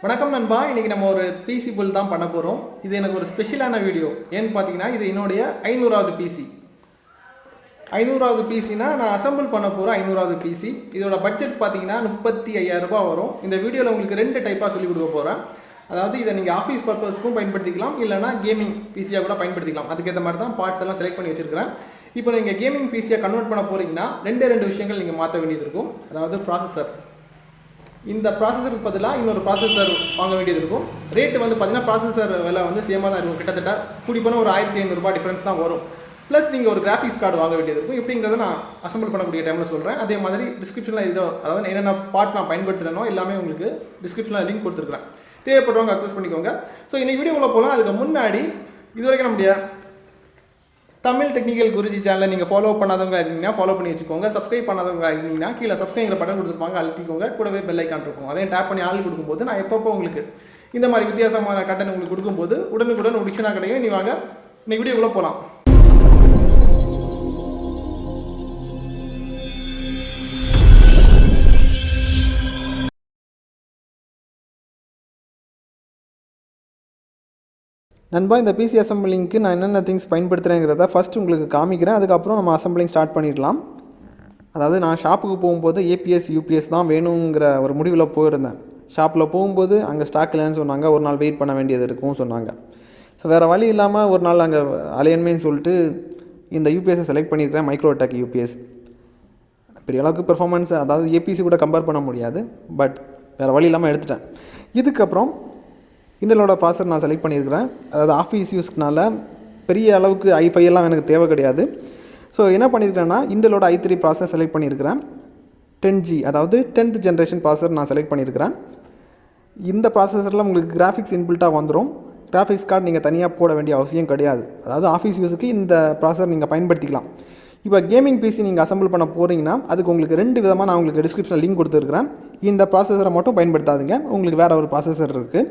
வணக்கம் நண்பா. இன்றைக்கி நம்ம ஒரு பிசி புல் தான் பண்ண போகிறோம். இது எனக்கு ஒரு ஸ்பெஷலான வீடியோ. ஏன்னு பார்த்தீங்கன்னா இது என்னுடைய 500வது பிசி. 500வது பிசினா நான் அசம்பிள் பண்ண போகிற 500வது பிசி. இதோட பட்ஜெட் பார்த்தீங்கன்னா 35,000 ரூபாய் வரும். இந்த வீடியோவில் உங்களுக்கு 2 டைப்பாக சொல்லிக் கொடுக்க போகிறேன். அதாவது இதை நீங்கள் ஆஃபீஸ் பர்பஸ்க்கும் பயன்படுத்திக்கலாம், இல்லைனா கேமிங் பிசியாக கூட பயன்படுத்திக்கலாம். அதுக்கேற்ற மாதிரி தான் பார்ட்ஸ் எல்லாம் செலக்ட் பண்ணி வச்சுருக்கிறேன். இப்போ நீங்கள் கேமிங் பிசியை கன்வெர்ட் பண்ண போகிறீங்கன்னா ரெண்டு விஷயங்கள் நீங்கள் மாற்ற வேண்டியது இருக்கும். அதாவது ப்ராசஸர். இந்த ப்ராசஸருக்கு பதிலாக இன்னொரு ப்ராசஸர் வாங்க வேண்டியது இருக்கும். ரேட்டு வந்து பார்த்தீங்கன்னா ப்ராசஸர் விலை வந்து சேமாக தான் இருக்கும். கிட்டத்தட்ட கூடி போனால் ஒரு 1,500 ரூபாய் டிஃப்ரென்ஸ் தான் வரும். ப்ளஸ் நீங்கள் ஒரு கிராஃபிக்ஸ் கார்டு வாங்க வேண்டியது இருக்கும். எப்படிங்கிறத நான் அசம்பிள் பண்ணக்கூடிய டைமில் சொல்கிறேன். அதே மாதிரி டிஸ்கிரிப்ஷனில் அதாவது என்னென்ன பார்ட்ஸ் நான் பயன்படுத்துகிறேனோ எல்லாமே உங்களுக்கு டிஸ்கிரிப்ஷனில் லிங்க் கொடுத்துருக்குறேன். தேவைப்படுறவங்க அக்சஸ் பண்ணிக்கோங்க. ஸோ இன்னைக்கு வீடியோக்குள்ளே போகலாம். அதுக்கு முன்னாடி இதுவரைக்கும் நம்முடைய தமிழ் டெக்னிக்கல் குருஜி சேனலை நீங்கள் ஃபாலோ பண்ணாதவங்க இருந்தீங்கன்னா ஃபாலோ பண்ணி வச்சுக்கோங்க. சப்ஸ்கிரைப் பண்ணாதவங்க இருந்தீங்கன்னா கீழே சப்ஸ்கிரைப் பட்டன் கொடுத்துருப்பாங்க, அழுத்திக்கோங்க. கூடவே பெல் ஐக்கான் இருக்கும், அதையும் டேப் பண்ணி ஆள் கொடுக்கும்போது நான் எப்பப்போ உங்களுக்கு இந்த மாதிரி வித்தியாசமான கண்டென்ட் உங்களுக்கு கொடுக்கும்போது உடனுக்குடன் நோட்டிஃபிகேஷனாக கிடைக்கும். நீ வாங்க இன்னைக்கு வீடியோக்குள்ளே போகலாம். நண்பா, இந்த பிசி அசம்பிளிங்க்கு நான் என்னென்ன திங்ஸ் பயன்படுத்துகிறேங்கிறத ஃபஸ்ட்டு உங்களுக்கு காமிக்கிறேன். அதுக்கப்புறம் நம்ம அசம்பிளிங் ஸ்டார்ட் பண்ணிடலாம். அதாவது நான் ஷாப்புக்கு போகும்போது ஏபிஎஸ் யூபிஎஸ் தான் வேணுங்கிற ஒரு முடிவில் போயிருந்தேன். ஷாப்பில் போகும்போது அங்கே ஸ்டாக் இல்லைன்னு சொன்னாங்க. ஒரு நாள் வெயிட் பண்ண வேண்டியது இருக்கும்னு சொன்னாங்க. ஸோ வேறு வழி இல்லாமல் ஒரு நாள் அங்கே அலையன்மேன்னு சொல்லிட்டு இந்த யூபிஎஸ்ஸை செலக்ட் பண்ணியிருக்கிறேன். Microtek UPS. பெரிய அளவுக்கு பெர்ஃபார்மன்ஸ், அதாவது ஏபிசி கூட கம்பேர் பண்ண முடியாது. பட் வேறு வழி இல்லாமல் எடுத்துட்டேன். இதுக்கப்புறம் இன்டலோட ப்ராசஸர் நான் செலக்ட் பண்ணியிருக்கிறேன். அதாவது ஆஃபீஸ் யூஸ்க்குனால பெரிய அளவுக்கு i5 எல்லாம் எனக்கு தேவை கிடையாது. ஸோ என்ன பண்ணியிருக்கிறேன்னா இன்டலோட i3 ப்ராசஸர் செலக்ட் பண்ணியிருக்கிறேன். 10G, அதாவது 10th ஜென்ரேஷன் ப்ராசஸர் நான் செலக்ட் பண்ணியிருக்கிறேன். இந்த ப்ராசஸரில் உங்களுக்கு கிராஃபிக்ஸ் இன்புல்ட்டாக வந்துடும். கிராஃபிக்ஸ் கார்டு நீங்கள் தனியாக போட வேண்டிய அவசியம் கிடையாது. அதாவது ஆஃபீஸ் யூஸுக்கு இந்த ப்ராசஸர் நீங்கள் பயன்படுத்திக்கலாம். இப்போ கேமிங் பிசி நீங்கள் அசம்பிள் பண்ண போகிறீங்கன்னா அதுக்கு உங்களுக்கு 2 விதமாக நான் உங்களுக்கு டிஸ்கிரிப்ஷனில் லிங்க் கொடுத்துருக்குறேன். இந்த ப்ராசஸரை மட்டும் பயன்படுத்தாதீங்க. உங்களுக்கு வேறு ஒரு ப்ராசஸர் இருக்குது,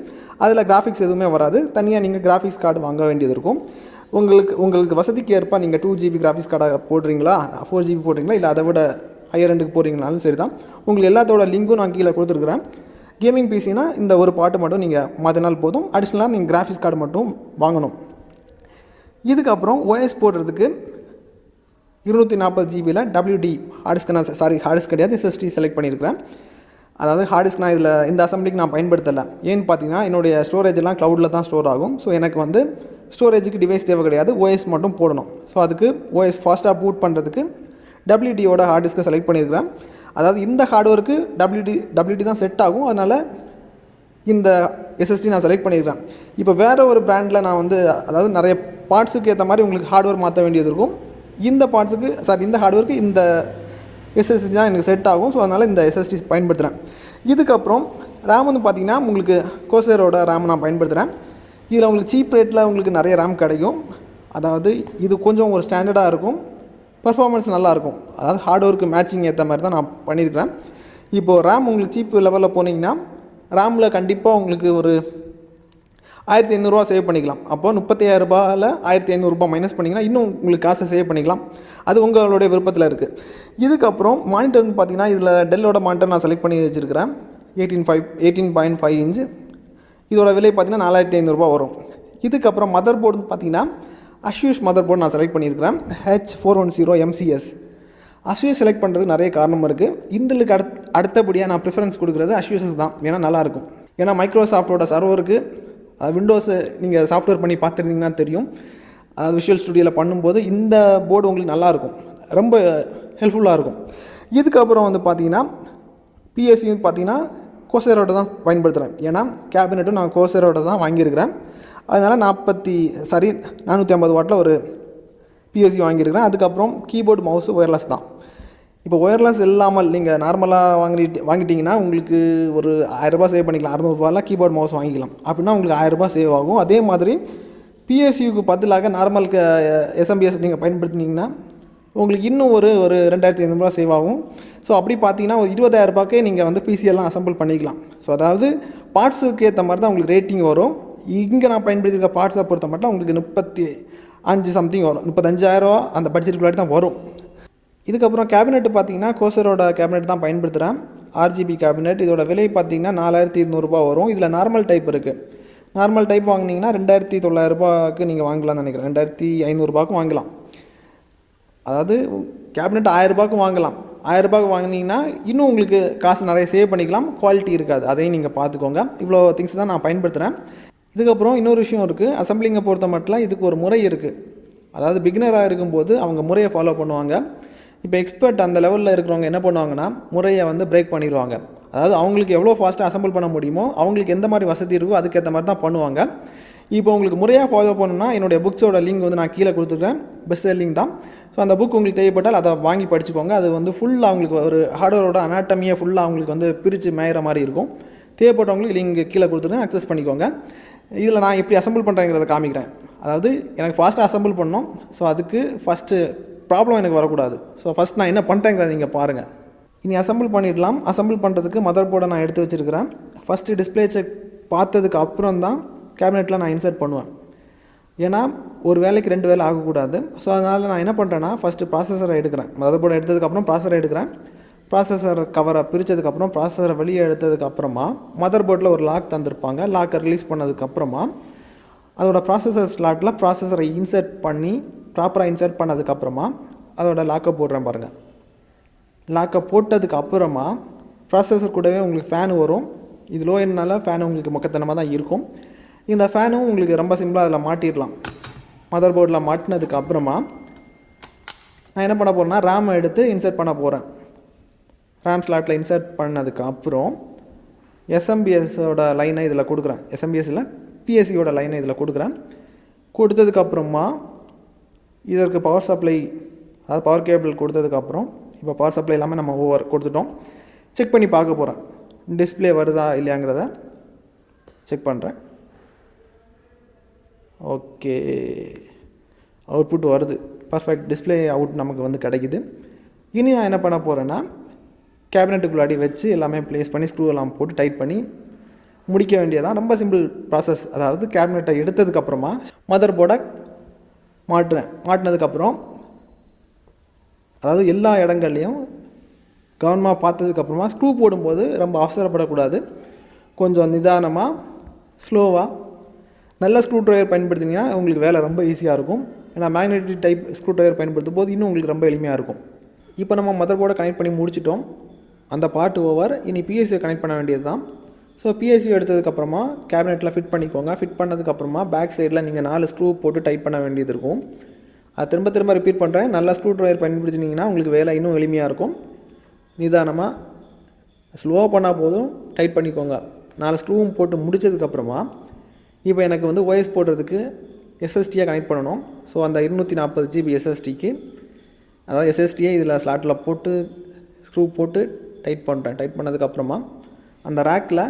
அதில் கிராஃபிக்ஸ் எதுவுமே வராது. தனியாக நீங்கள் கிராஃபிக்ஸ் கார்டு வாங்க வேண்டியது இருக்கும். உங்களுக்கு வசதிக்கு ஏற்ப நீங்கள் 2GB கிராஃபிக்ஸ் கார்டை போடுறீங்களா, 4GB போடுறீங்களா, இல்லை அதை விட ஹையர் எண்டுக்கு போடுறீங்கனாலும் சரி தான். உங்களுக்கு எல்லாத்தோட லிங்க்கும் நான் கீழே கொடுத்துருக்குறேன். கேமிங் பிசினா இந்த ஒரு பாட்டு மட்டும் நீங்கள் மாற்றினால் போதும். அடிஷ்னலாக நீங்கள் கிராஃபிக்ஸ் கார்டு மட்டும் வாங்கணும். இதுக்கப்புறம் OS போடுறதுக்கு 240GB WD ஹார்டிஸ்க்கு நான் ஹார்டிஸ்க் கிடையாது, SSD செலக்ட் பண்ணியிருக்கிறேன். அதாவது ஹார்டிஸ்க் நான் இதில் இந்த அசம்பிளிக்கு நான் பயன்படுத்தலை. ஏன்னு பார்த்தீங்கன்னா என்னுடைய ஸ்டோரேஜ் எல்லாம் க்ளவுடில் தான் ஸ்டோர் ஆகும். ஸோ எனக்கு வந்து ஸ்டோரேஜுக்கு டிவைஸ் தேவை கிடையாது, OS மட்டும் போடணும். ஸோ அதுக்கு OS ஃபாஸ்ட்டாக பூட் பண்ணுறதுக்கு WDயோட ஹார்டிஸ்க்கை செலக்ட் பண்ணியிருக்கிறேன். அதாவது இந்த ஹார்ட்வேருக்கு WD தான் செட் ஆகும். அதனால் இந்த SSD நான் செலக்ட் பண்ணியிருக்கிறேன். இப்போ வேறு ஒரு பிராண்டில் நான் வந்து அதாவது நிறைய பார்ட்ஸுக்கு ஏற்ற மாதிரி உங்களுக்கு ஹார்ட்வேர் மாற்ற வேண்டியது இருக்கும். இந்த ஹார்ட்வேருக்கு இந்த SSD தான் எனக்கு செட் ஆகும். ஸோ அதனால் இந்த SSD பயன்படுத்துகிறேன். இதுக்கப்புறம் ரேம் வந்து பார்த்திங்கன்னா உங்களுக்கு கோசரோட ரேம் நான் பயன்படுத்துகிறேன். இதில் உங்களுக்கு சீப் ரேட்டில் உங்களுக்கு நிறைய ரேம் கிடைக்கும். அதாவது இது கொஞ்சம் ஒரு ஸ்டாண்டர்டாக இருக்கும், பர்ஃபார்மன்ஸ் நல்லாயிருக்கும். அதாவது ஹார்ட்வேருக்கு மேட்சிங் ஏற்ற மாதிரி தான் நான் பண்ணியிருக்கிறேன். இப்போது ரேம் உங்களுக்கு சீப் லெவலில் போனீங்கன்னா ரேமில் கண்டிப்பாக உங்களுக்கு ஒரு 1,500 ரூபா சேவ் பண்ணிக்கலாம். அப்போது 35,000 ரூபாயில் 1,500 ரூபா மைனஸ் பண்ணிங்கன்னா இன்னும் உங்களுக்கு காசை சேவ் பண்ணிக்கலாம். அது உங்களுடைய விருப்பத்தில் இருக்குது. இதுக்கப்புறம் மானிட்டர்னு பார்த்தீங்கன்னா இதில் டெல்லோட மானிட்டர் நான் செலக்ட் பண்ணி வச்சுருக்கிறேன். 18.5 இன்ச்சு. இதோட விலை பார்த்தீங்கன்னா 4,500 ரூபா வரும். இதுக்கப்புறம் மதர் போர்டுன்னு பார்த்தீங்கன்னா அஷ்யூஸ் மதர் போர்டு நான் செலக்ட் பண்ணியிருக்கிறேன். H410 MCS. அஷ்யூஸ் செலக்ட் பண்ணுறதுக்கு நிறைய காரணம் இருக்குது. இன்டலுக்கு அடுத்தபடியாக நான் ப்ரிஃபரன்ஸ் கொடுக்குறது அஷ்யூஸஸ் தான். ஏன்னா நல்லாயிருக்கும். ஏன்னா மைக்ரோசாஃப்டோட சர்வருக்கு விண்டோஸு நீங்கள் சாஃப்ட்வேர் பண்ணி பார்த்துருந்தீங்கன்னா தெரியும். அது விஷுவல் ஸ்டுடியோவில் பண்ணும்போது இந்த போர்டு உங்களுக்கு நல்லாயிருக்கும், ரொம்ப ஹெல்ப்ஃபுல்லாக இருக்கும். இதுக்கப்புறம் வந்து பார்த்தீங்கன்னா பிஎஸ்சியும் பார்த்தீங்கன்னா கோசரோட தான் பயன்படுத்துகிறேன். ஏன்னா கேபினெட்டும் நான் கோசரோட தான் வாங்கியிருக்கிறேன். அதனால் 450 வாட்டில் ஒரு பிஎஸ்சி வாங்கியிருக்கிறேன். அதுக்கப்புறம் கீபோர்டு மவுஸு ஒயர்லெஸ் தான். இப்போ ஒயர்லெஸ் இல்லாமல் நீங்கள் நார்மலாக வாங்கிட்டீங்கன்னா உங்களுக்கு ஒரு 1,000 ரூபா சேவ் பண்ணிக்கலாம். 600 ரூபாயில் கீபோர்ட் மவுஸ் வாங்கிக்கலாம். அப்படின்னா உங்களுக்கு 1,000 ரூபா சேவ் ஆகும். அதே மாதிரி பிஎஸ்சிக்கு பதிலாக நார்மல் SMBS நீங்கள் பயன்படுத்தினீங்கன்னா உங்களுக்கு இன்னும் ஒரு 2,500 ரூபா சேவ் ஆகும். ஸோ அப்படி பார்த்தீங்கன்னா ஒரு 20,000 ரூபாய்க்கே நீங்கள் வந்து பிசியெல்லாம் அசம்பிள் பண்ணிக்கலாம். ஸோ அதாவது பார்ட்ஸுக்கு ஏற்ற மாதிரி தான் உங்களுக்கு ரேட்டிங் வரும். இங்கே நான் பயன்படுத்தியிருக்க பார்ட்ஸை பொறுத்த மட்டும் உங்களுக்கு 35 சம்திங் வரும். 35,000 ரூபா அந்த பட்ஜெட்டுக்குள்ளாடி தான் வரும். இதுக்கப்புறம் கேபினெட் பார்த்தீங்கன்னா கோசரோட கேபினெட் தான் பயன்படுத்துகிறேன். RGB cabinet. இதோட விலை பார்த்தீங்கன்னா 4200 வரும். இதில் நார்மல் டைப் இருக்குது. நார்மல் டைப் வாங்கினீங்கன்னா 2900 நீங்கள் வாங்கலாம்னு நினைக்கிறேன். 2500 வாங்கலாம். அதாவது கேபினெட் 1000 வாங்கலாம். 1000 வாங்கினீங்கன்னா இன்னும் உங்களுக்கு காசு நிறைய சேவ் பண்ணிக்கலாம். குவாலிட்டி இருக்காது, அதையும் நீங்கள் பார்த்துக்கோங்க. இவ்வளோ திங்ஸ் தான் நான் பயன்படுத்துகிறேன். இதுக்கப்புறம் இன்னொரு விஷயம் இருக்குது. அசம்பிளிங்கை பொறுத்த மட்டும் இதுக்கு ஒரு முறை இருக்குது. அதாவது பிகினராக இருக்கும்போது அவங்க முறையை ஃபாலோ பண்ணுவாங்க. இப்போ எக்ஸ்பர்ட் அந்த லெவலில் இருக்கிறவங்க என்ன பண்ணுவாங்கன்னா முறையை பிரேக் பண்ணிடுவாங்க. அதாவது அவங்களுக்கு எவ்வளோ ஃபாஸ்ட்டாக அசம்பிள் பண்ண முடியுமோ, அவங்களுக்கு எந்த மாதிரி வசதி இருக்கோ அதுக்கேற்ற மாதிரி தான் பண்ணுவாங்க. இப்போ உங்களுக்கு முறையாக ஃபாலோ பண்ணணும்னா என்னுடைய புக்ஸோட லிங்க் நான் கீழே கொடுத்துருக்கேன். பெஸ்ட் லிங்க் தான். ஸோ அந்த புக் உங்களுக்கு தேவைப்பட்டால் அதை வாங்கி படிச்சுக்கோங்க. அது ஃபுல்லாக அவங்களுக்கு ஒரு ஹார்ட்வேரோட அனாட்டமியை ஃபுல்லாக அவங்களுக்கு பிரித்து மேயிற மாதிரி இருக்கும். தேவைப்பட்டவங்களுக்கு லிங்க் கீழே கொடுத்துருக்கேன், அக்சஸ் பண்ணிக்கோங்க. இதில் நான் எப்படி அசம்பிள் பண்ணுறேங்கிறத காமிக்கிறேன். அதாவது எனக்கு ஃபாஸ்ட்டாக அசம்பிள் பண்ணணும். ஸோ அதுக்கு ஃபஸ்ட்டு ப்ராப்ளம் எனக்கு வரக்கூடாது. ஸோ ஃபஸ்ட் நான் என்ன பண்ணுறேங்கிறத நீங்கள் பாருங்கள். இனி அசம்பிள் பண்ணிடலாம். அசம்பிள் பண்ணுறதுக்கு மதர் போர்டை நான் எடுத்து வச்சுருக்கிறேன். ஃபஸ்ட்டு டிஸ்பிளே செக் பார்த்ததுக்கு அப்புறம் தான் கேபினெட்டில் நான் இன்சர்ட் பண்ணுவேன். ஏன்னா ஒரு வேலைக்கு 2 வேலை ஆகக்கூடாது. ஸோ அதனால் நான் என்ன பண்ணுறேன்னா ஃபஸ்ட்டு ப்ராசஸரை எடுக்கிறேன். மதர் போர்டை எடுத்ததுக்கப்புறம் ப்ராசஸரை எடுக்கிறேன். ப்ராசஸர் கவரை பிரித்ததுக்கப்புறம் ப்ராசஸரை வெளியே எடுத்ததுக்கப்புறமா மதர் போர்டில் ஒரு லாக் தந்திருப்பாங்க. லாக்கை ரிலீஸ் பண்ணதுக்கப்புறமா அதோட ப்ராசஸர் ஸ்லாட்டில் ப்ராசஸரை இன்சர்ட் பண்ணி ப்ராப்பராக இன்சர்ட் பண்ணதுக்கப்புறமா அதோட லாக்கை போடுறேன் பாருங்கள். லாக்கை போட்டதுக்கு அப்புறமா ப்ராசஸர் கூடவே உங்களுக்கு ஃபேன் வரும். இது லோ என்னால ஃபேன் உங்களுக்கு மொக்கத்தனமாக தான் இருக்கும். இந்த ஃபேனும் உங்களுக்கு ரொம்ப சிம்பிளாக அதில் மாட்டிடலாம். மதர் போர்டில் மாட்டினதுக்கு அப்புறமா நான் என்ன பண்ண போகிறேன்னா ரேமை எடுத்து இன்சர்ட் பண்ண போகிறேன். ரேம் ஸ்லாட்டில் இன்சர்ட் பண்ணதுக்கு அப்புறம் எஸ்எம்பிஎஸோட லைனை இதில் கொடுக்குறேன். எஸ்எம்பிஎஸில் பிஎஸ்சியோட லைனை இதில் கொடுக்குறேன். கொடுத்ததுக்கப்புறமா இதற்கு பவர் சப்ளை, அதாவது பவர் கேபிள் கொடுத்ததுக்கப்புறம் இப்போ பவர் சப்ளை எல்லாமே நம்ம ஓவர் கொடுத்துட்டோம். செக் பண்ணி பார்க்க போகிறேன். டிஸ்பிளே வருதா இல்லையாங்கிறத செக் பண்ணுறேன். ஓகே, அவுட்புட் வருது. பர்ஃபெக்ட் டிஸ்பிளே அவுட் நமக்கு கிடைக்குது. இனி நான் என்ன பண்ண போகிறேன்னா கேபினெட்டுக்குள்ளாடி வச்சு எல்லாமே ப்ளேஸ் பண்ணி ஸ்க்ரூ எல்லாம் போட்டு டைட் பண்ணி முடிக்க வேண்டியதான். ரொம்ப சிம்பிள் ப்ராசஸ். அதாவது கேபினெட்டை எடுத்ததுக்கப்புறமா மதர் போர்டை மாட்டுறேன். மாட்டினதுக்கப்புறம் அதாவது எல்லா இடங்கள்லையும் கவனமாக பார்த்ததுக்கப்புறமா ஸ்க்ரூ போடும்போது ரொம்ப அவசரப்படக்கூடாது. கொஞ்சம் நிதானமாக ஸ்லோவாக நல்ல ஸ்க்ரூ ட்ரைவர் பயன்படுத்தினீங்கன்னா உங்களுக்கு வேலை ரொம்ப ஈஸியாக இருக்கும். ஏன்னா மேக்னெட்டிக் டைப் ஸ்க்ரூ ட்ரைவர் பயன்படுத்தும் போது இன்னும் உங்களுக்கு ரொம்ப எளிமையாக இருக்கும். இப்போ நம்ம மதர் போர்டை கனெக்ட் பண்ணி முடிச்சிட்டோம். அந்த பார்ட் ஓவர். இனி பிஎஸ்சியை கனெக்ட் பண்ண வேண்டியது தான். ஸோ பிஎஸ்சி எடுத்ததுக்கப்புறமா கேபினெட்டில் ஃபிட் பண்ணிக்கோங்க. ஃபிட் பண்ணதுக்கப்புறமா பேக் சைடில் நீங்கள் 4 ஸ்க்ரூ போட்டு டைட் பண்ண வேண்டியது இருக்கும். அது திரும்ப திரும்ப ரிப்பீட் பண்ணுறேன். நல்ல ஸ்க்ரூ ட்ரைவர் பயன்படுத்தினீங்கன்னா உங்களுக்கு வேலை இன்னும் எளிமையாக இருக்கும். நிதானமாக ஸ்லோவாக பண்ணால் போதும், டைட் பண்ணிக்கோங்க. 4 ஸ்க்ரூவும் போட்டு முடித்ததுக்கப்புறமா இப்போ எனக்கு ஓஎஸ் போடுறதுக்கு எஸ்எஸ்டியை கனெக்ட் பண்ணணும். ஸோ அந்த 240 GB எஸ்எஸ்டிக்கு, அதாவது எஸ்எஸ்டியை இதில் ஸ்லாட்டில் போட்டு ஸ்க்ரூ போட்டு டைட் பண்ணுறேன். டைட் பண்ணதுக்கப்புறமா அந்த ரேக்கில்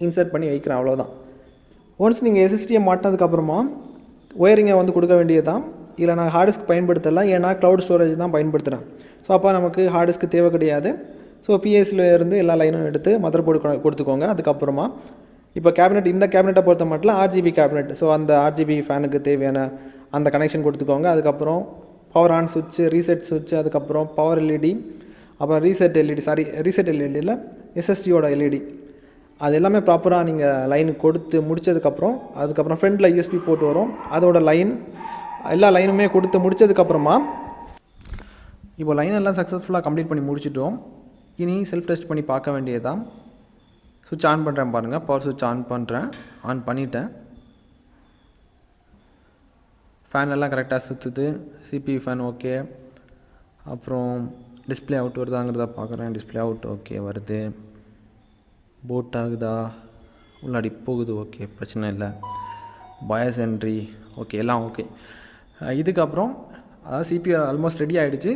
இன்சர்ட் பண்ணி வைக்கிறேன். அவ்வளோதான். ஒன்ஸ் நீங்கள் எஸ்எஸ்டியை மாட்டினதுக்கப்புறமா ஒயரிங்கை கொடுக்க வேண்டியது தான். இதில் நான் ஹார்ட் டிஸ்க் பயன்படுத்தலாம். ஏன்னா க்ளவுட் ஸ்டோரேஜ் தான் பயன்படுத்துகிறேன். ஸோ அப்போ நமக்கு ஹார்ட் டிஸ்க்கு தேவை கிடையாது. ஸோ பிஎஸ்சியில் இருந்து எல்லா லைனும் எடுத்து மதர் போர்டு கொடுத்துக்கோங்க. அதுக்கப்புறமா இப்போ கேபினெட், இந்த கேபினெட்டை பொறுத்த மட்டும் ஆர்ஜிபி கேபினெட். ஸோ அந்த ஆர்ஜிபி ஃபேனுக்கு தேவையான அந்த கனெக்ஷன் கொடுத்துக்கோங்க. அதுக்கப்புறம் பவர் ஆன் சுவிட்சு, ரீசெட் சுவிட்சு, அதுக்கப்புறம் பவர் எல்இடி, அப்புறம் ரீசெட் எல்இடியில் எஸ்எஸ்டியோட எல்இடி, அது எல்லாமே ப்ராப்பராக நீங்கள் லைனுக்கு கொடுத்து முடித்ததுக்கப்புறம் அதுக்கப்புறம் ஃப்ரண்டில் யூஎஸ்பி போட்டு வரும். அதோட லைன் எல்லா லைனுமே கொடுத்து முடித்ததுக்கப்புறமா இப்போ லைன் எல்லாம் சக்ஸஸ்ஃபுல்லாக கம்ப்ளீட் பண்ணி முடிச்சிட்டோம். இனி செல்ஃப் டெஸ்ட் பண்ணி பார்க்க வேண்டியது தான். சுவிட்ச் ஆன் பண்ணுறேன் பாருங்கள். பவர் சுவிட்ச் ஆன் பண்ணுறேன். ஆன் பண்ணிட்டேன். ஃபேன் எல்லாம் கரெக்டாக சுற்றுது. CPU fan okay. அப்புறம் டிஸ்பிளே அவுட் வருதாங்கிறத பார்க்குறேன். டிஸ்பிளே அவுட் ஓகே வருது. போட் ஆகுதா, உள்ளாடி போகுது, ஓகே பிரச்சனை இல்லை. பயஸ் என்ட்ரி ஓகே, எல்லாம் ஓகே. இதுக்கப்புறம் அதாவது சிபியூ ஆல்மோஸ்ட் ரெடி ஆகிடுச்சு.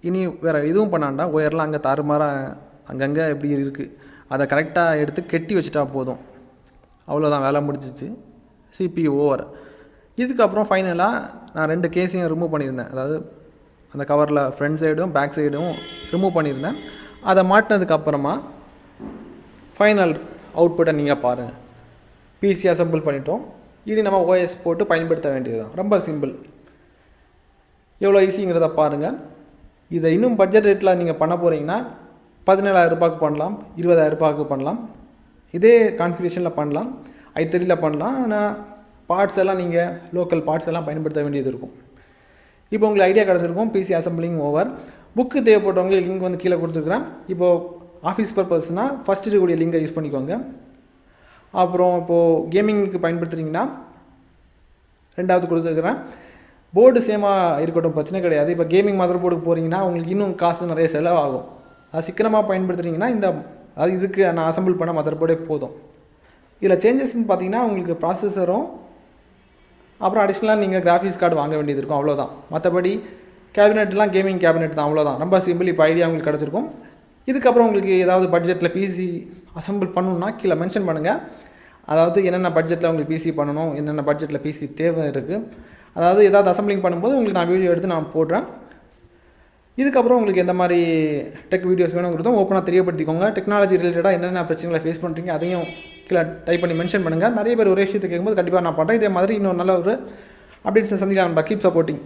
இனி வேறு எதுவும் பண்ணாண்டா, ஒயர்லாம் அங்கே தாறுமாறாக அங்கங்கே எப்படி இருக்குது அதை கரெக்டாக எடுத்து கெட்டி வச்சுட்டா போதும். அவ்வளோதான், வேலை முடிஞ்சிச்சு. CPU over. இதுக்கப்புறம் ஃபைனலாக நான் 2 கேஸையும் ரிமூவ் பண்ணியிருந்தேன். அதாவது அந்த கவரில் ஃப்ரண்ட் சைடும் பேக் சைடும் ரிமூவ் பண்ணியிருந்தேன். அதை மாட்டினதுக்கப்புறமா ஃபைனல் அவுட்புட்டை நீங்கள் பாருங்கள். பிசி அசம்பிள் பண்ணிட்டோம். இனி நம்ம ஓஎஸ் போட்டு பயன்படுத்த வேண்டியது தான். ரொம்ப சிம்பிள். எவ்வளோ ஈஸிங்கிறத பாருங்கள். இதை இன்னும் பட்ஜெட் ரேட்டில் நீங்கள் பண்ண போகிறீங்கன்னா 17,000 ரூபாய்க்கு பண்ணலாம், 20,000 ரூபாய்க்கு பண்ணலாம். இதே கான்ஃபிகரேஷனில் பண்ணலாம், i3யில் பண்ணலாம். ஆனால் பார்ட்ஸ் எல்லாம் நீங்கள் லோக்கல் பார்ட்ஸ் எல்லாம் பயன்படுத்த வேண்டியது இருக்கும். இப்போ உங்களுக்கு ஐடியா கிடச்சிருக்கும். PC assembling over. புக்கு தேவைப்படுறவங்களுக்கு லிங்க் வந்து கீழே கொடுத்துருக்குறேன். இப்போது ஆஃபீஸ் பர்பஸ்னால் ஃபஸ்ட்டு இருக்கக்கூடிய லிங்கை யூஸ் பண்ணிக்கோங்க. அப்புறம் இப்போது கேமிங்க்கு பயன்படுத்துகிறீங்கன்னா 2வது கொடுத்துருக்குறேன். போர்டு சேமாக இருக்கட்டும், பிரச்சனை கிடையாது. இப்போ கேமிங் மதர் போர்டுக்கு போகிறீங்கன்னா உங்களுக்கு இன்னும் காசு நிறைய செலவாகும். அது சிக்கனமாக பயன்படுத்துகிறீங்கன்னா அது இதுக்கு நான் அசம்பிள் பண்ண மதர் போர்டே போதும். இதில் சேஞ்சஸ்ன்னு பார்த்தீங்கன்னா உங்களுக்கு ப்ராசஸரும் அப்புறம் அடிஷ்னலாக நீங்கள் கிராஃபிக்ஸ் கார்டு வாங்க வேண்டியது இருக்கும், அவ்வளோதான். மற்றபடி கேபினெட்லாம் கேமிங் கேபினெட் தான், அவ்வளோதான். ரொம்ப சிம்பிள். இப்போ ஐடியா உங்களுக்கு கிடச்சிருக்கும். இதுக்கப்புறம் உங்களுக்கு ஏதாவது பட்ஜெட்டில் பிசி அசம்பிள் பண்ணணுன்னா கீழே மென்ஷன் பண்ணுங்கள். அதாவது என்னென்ன பட்ஜெட்டில் உங்களுக்கு பிசி பண்ணணும், என்னென்ன பட்ஜெட்டில் பிசி தேவை இருக்குது. அதாவது ஏதாவது அசம்பிளிங் பண்ணும்போது உங்களுக்கு நான் வீடியோ எடுத்து நான் போடுறேன். இதுக்கப்புறம் உங்களுக்கு எந்த மாதிரி டெக் வீடியோஸ் வேணுங்கிறதும் ஓப்பனாக தெரியப்படுத்திக்கோங்க. டெக்னாலஜி ரிலேட்டடாக என்னென்ன பிரச்சனைகளை ஃபேஸ் பண்ணுறீங்க அதையும் கீழே டைப் பண்ணி மென்ஷன் பண்ணுங்கள். நிறைய பேர் ஒரே விஷயத்தை கேட்கும்போது கண்டிப்பாக நான் பண்ணுறேன். இதே மாதிரி இன்னும் நல்ல ஒரு அப்டேட்ஸை சந்திக்கலாம். Keep supporting.